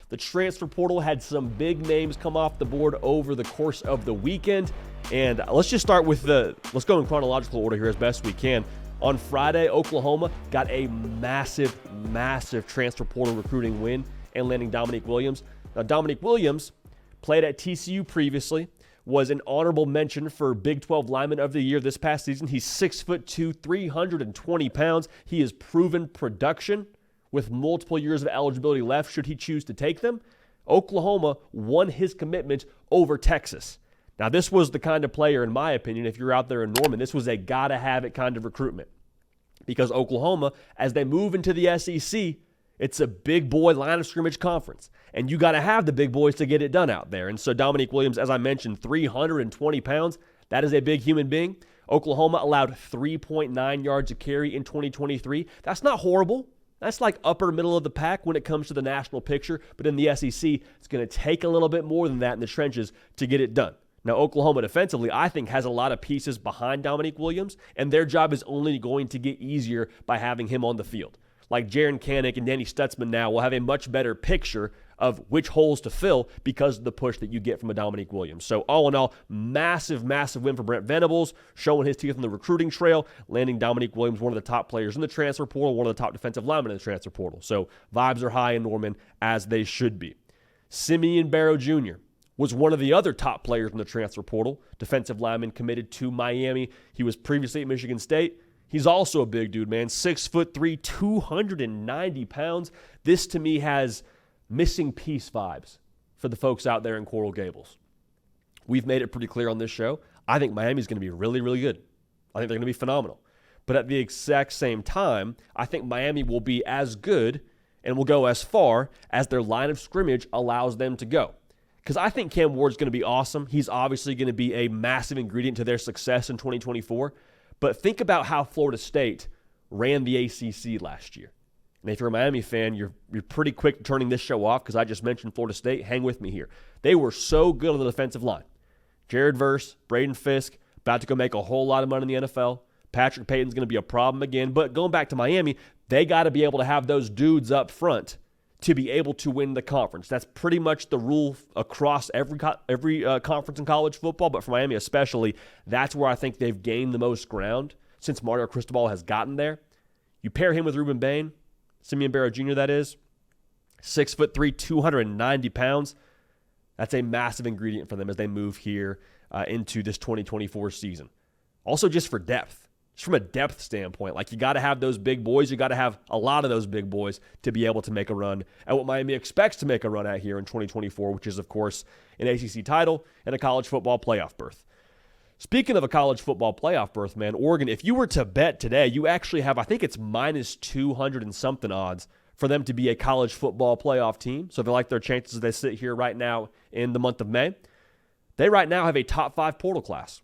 The transfer portal had some big names come off the board over the course of the weekend. And let's just start with let's go in chronological order here as best we can. On Friday, Oklahoma got a massive transfer portal recruiting win and landing Dominique Williams. Now, Dominique Williams played at TCU previously, was an honorable mention for Big 12 Lineman of the Year this past season. He's 6'2", 320 pounds. He has proven production with multiple years of eligibility left should he choose to take them. Oklahoma won his commitment over Texas. Now, this was the kind of player, in my opinion, if you're out there in Norman, this was a gotta-have-it kind of recruitment. Because Oklahoma, as they move into the SEC, it's a big boy line of scrimmage conference. And you got to have the big boys to get it done out there. And so Dominique Williams, as I mentioned, 320 pounds. That is a big human being. Oklahoma allowed 3.9 yards a carry in 2023. That's not horrible. That's like upper middle of the pack when it comes to the national picture. But in the SEC, it's going to take a little bit more than that in the trenches to get it done. Now, Oklahoma defensively, I think, has a lot of pieces behind Dominique Williams, and their job is only going to get easier by having him on the field. Like Jaron Kanik and Danny Stutzman now will have a much better picture of which holes to fill because of the push that you get from a Dominique Williams. So all in all, massive win for Brent Venables, showing his teeth on the recruiting trail, landing Dominique Williams, one of the top players in the transfer portal, one of the top defensive linemen in the transfer portal. So vibes are high in Norman, as they should be. Simeon Barrow Jr. was one of the other top players in the transfer portal, defensive lineman committed to Miami. He was previously at Michigan State. He's also a big dude, man. 6'3", 290 pounds. This, to me, has missing piece vibes for the folks out there in Coral Gables. We've made it pretty clear on this show. I think Miami's going to be really, really good. I think they're going to be phenomenal. But at the exact same time, I think Miami will be as good and will go as far as their line of scrimmage allows them to go. Because I think Cam Ward's going to be awesome. He's obviously going to be a massive ingredient to their success in 2024. But think about how Florida State ran the ACC last year. And if you're a Miami fan, you're pretty quick turning this show off because I just mentioned Florida State. Hang with me here. They were so good on the defensive line. Jared Verse, Braden Fisk, about to go make a whole lot of money in the NFL. Patrick Payton's going to be a problem again. But going back to Miami, they got to be able to have those dudes up front to be able to win the conference. That's pretty much the rule across every conference in college football, but for Miami especially, that's where I think they've gained the most ground since Mario Cristobal has gotten there. You pair him with Ruben Bain, Simeon Barrow Jr., that is, 6'3", 290 pounds. That's a massive ingredient for them as they move here into this 2024 season. Also just for depth. Just from a depth standpoint, like you got to have those big boys. You got to have a lot of those big boys to be able to make a run at what Miami expects to make a run at here in 2024, which is, of course, an ACC title and a college football playoff berth. Speaking of a college football playoff berth, man, Oregon, if you were to bet today, you actually have, I think it's minus 200 and something odds for them to be a college football playoff team. So if they like their chances as they sit here right now in the month of May, they right now have a top 5 portal class.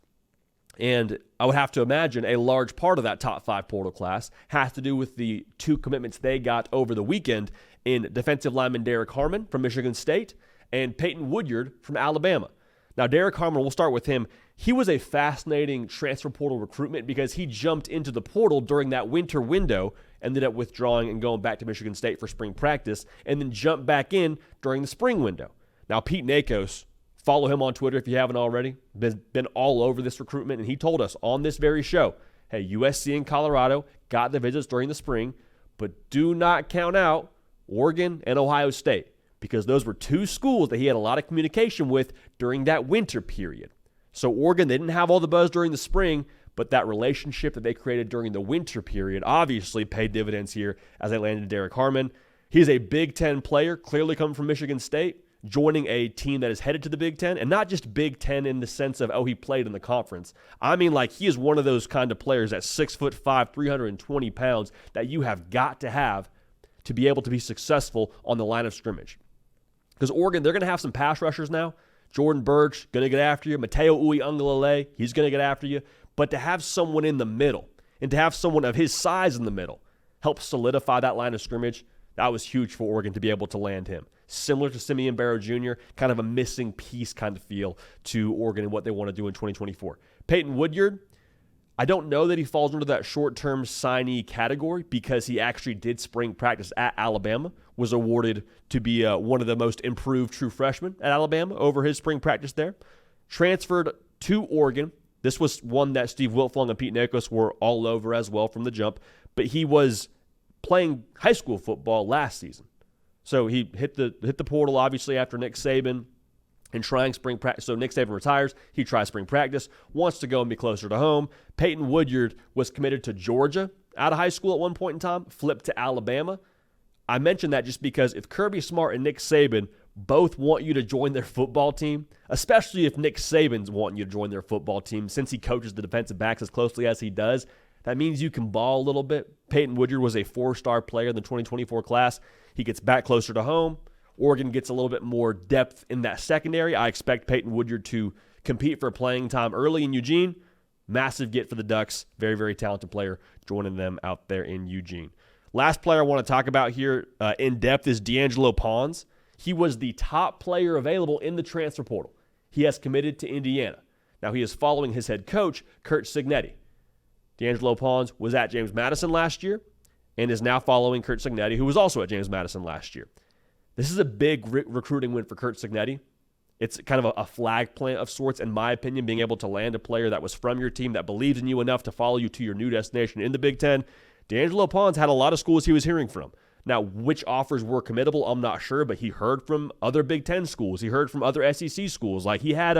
And I would have to imagine a large part of that top 5 portal class has to do with the 2 commitments they got over the weekend in defensive lineman Derrik Haron from Michigan State and Payton Woodyard from Alabama. Now, Derrik Haron, we'll start with him. He was a fascinating transfer portal recruitment because he jumped into the portal during that winter window, ended up withdrawing and going back to Michigan State for spring practice, and then jumped back in during the spring window. Now, Pete Nakos, follow him on Twitter if you haven't already. Been all over this recruitment, and he told us on this very show, hey, USC and Colorado got the visits during the spring, but do not count out Oregon and Ohio State because those were 2 schools that he had a lot of communication with during that winter period. So Oregon, they didn't have all the buzz during the spring, but that relationship that they created during the winter period obviously paid dividends here as they landed Derrik Haron. He's a Big Ten player, clearly coming from Michigan State, joining a team that is headed to the Big Ten, and not just Big Ten in the sense of, oh, he played in the conference. I mean, like, he is one of those kind of players at 6'5", 320 pounds that you have got to have to be able to be successful on the line of scrimmage. Because Oregon, they're going to have some pass rushers now. Jordan Burch, going to get after you. Mateo Uiagalelei, he's going to get after you. But to have someone in the middle, and to have someone of his size in the middle, help solidify that line of scrimmage, that was huge for Oregon to be able to land him. Similar to Simeon Barrow Jr., kind of a missing piece kind of feel to Oregon and what they want to do in 2024. Payton Woodyard, I don't know that he falls into that short-term signee category because he actually did spring practice at Alabama, was awarded to be one of the most improved true freshmen at Alabama over his spring practice there. Transferred to Oregon. This was one that Steve Wiltfong and Pete Nicholas were all over as well from the jump, but he was playing high school football last season. So he hit the portal, obviously, after Nick Saban and trying spring practice. So Nick Saban retires. He tries spring practice, wants to go and be closer to home. Payton Woodyard was committed to Georgia out of high school at one point in time, flipped to Alabama. I mentioned that just because if Kirby Smart and Nick Saban both want you to join their football team, especially if Nick Saban's wanting you to join their football team since he coaches the defensive backs as closely as he does, that means you can ball a little bit. Payton Woodyard was a 4-star player in the 2024 class. He gets back closer to home. Oregon gets a little bit more depth in that secondary. I expect Payton Woodyard to compete for playing time early in Eugene. Massive get for the Ducks. Very, very talented player joining them out there in Eugene. Last player I want to talk about here in depth is DAngelo Pawns. He was the top player available in the transfer portal. He has committed to Indiana. Now he is following his head coach, Curt Cignetti. DAngelo Pawns was at James Madison last year and is now following Curt Cignetti, who was also at James Madison last year. This is a big recruiting win for Curt Cignetti. It's kind of a flag plant of sorts, in my opinion, being able to land a player that was from your team, that believes in you enough to follow you to your new destination in the Big Ten. DAngelo Pawns had a lot of schools he was hearing from. Now, which offers were committable, I'm not sure, but he heard from other Big Ten schools. He heard from other SEC schools. Like, he had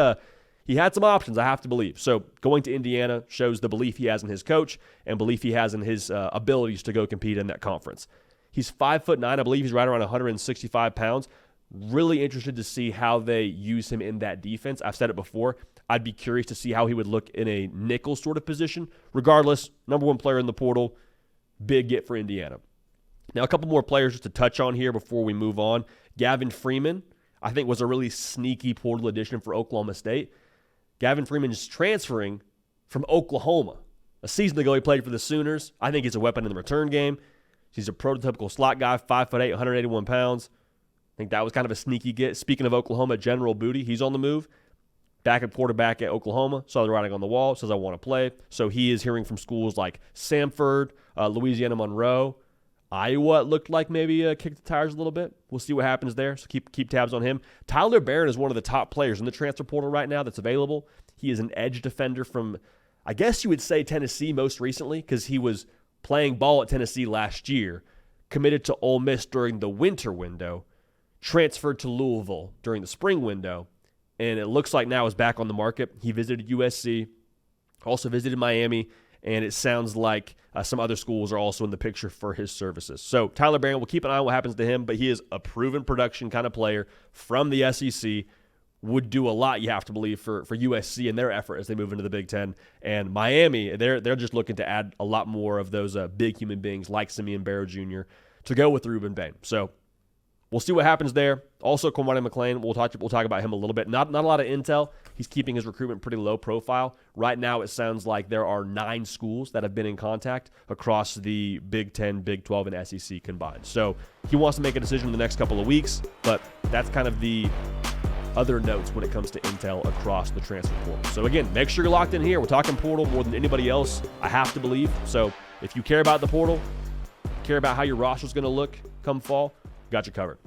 some options, I have to believe. So going to Indiana shows the belief he has in his coach and belief he has in his abilities to go compete in that conference. He's 5'9". I believe he's right around 165 pounds. Really interested to see how they use him in that defense. I've said it before. I'd be curious to see how he would look in a nickel sort of position. Regardless, number one player in the portal, big get for Indiana. Now, a couple more players just to touch on here before we move on. Gavin Freeman, I think, was a really sneaky portal addition for Oklahoma State. Gavin Freeman is transferring from Oklahoma. A season ago, he played for the Sooners. I think he's a weapon in the return game. He's a prototypical slot guy, 5'8", 181 pounds. I think that was kind of a sneaky get. Speaking of Oklahoma, General Booty, he's on the move. Backup quarterback at Oklahoma, saw the writing on the wall, says, I want to play. So he is hearing from schools like Samford, Louisiana Monroe. Iowa, it looked like maybe kicked the tires a little bit. We'll see what happens there, so keep tabs on him. Tyler Barron is one of the top players in the transfer portal right now that's available. He is an edge defender from, I guess you would say, Tennessee most recently, because he was playing ball at Tennessee last year, committed to Ole Miss during the winter window, transferred to Louisville during the spring window, and it looks like now is back on the market. He visited USC, also visited Miami, and it sounds like some other schools are also in the picture for his services. So Tyler Barron, we'll keep an eye on what happens to him, but he is a proven production kind of player from the SEC. Would do a lot, you have to believe, for USC and their effort as they move into the Big Ten. And Miami, they're just looking to add a lot more of those big human beings like Simeon Barrow Jr. to go with Ruben Bain. So we'll see what happens there. Also, Kwamani McLean, we'll talk about him a little bit. Not a lot of intel. He's keeping his recruitment pretty low profile. Right now, it sounds like there are 9 schools that have been in contact across the Big Ten, Big 12, and SEC combined. So he wants to make a decision in the next couple of weeks, but that's kind of the other notes when it comes to intel across the transfer portal. So again, make sure you're locked in here. We're talking portal more than anybody else, I have to believe. So if you care about the portal, care about how your roster's going to look come fall, got you covered.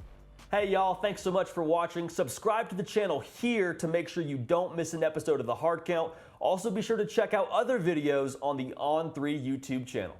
Hey y'all, thanks so much for watching. Subscribe to the channel here to make sure you don't miss an episode of The Hard Count. Also be sure to check out other videos on the On3 YouTube channel.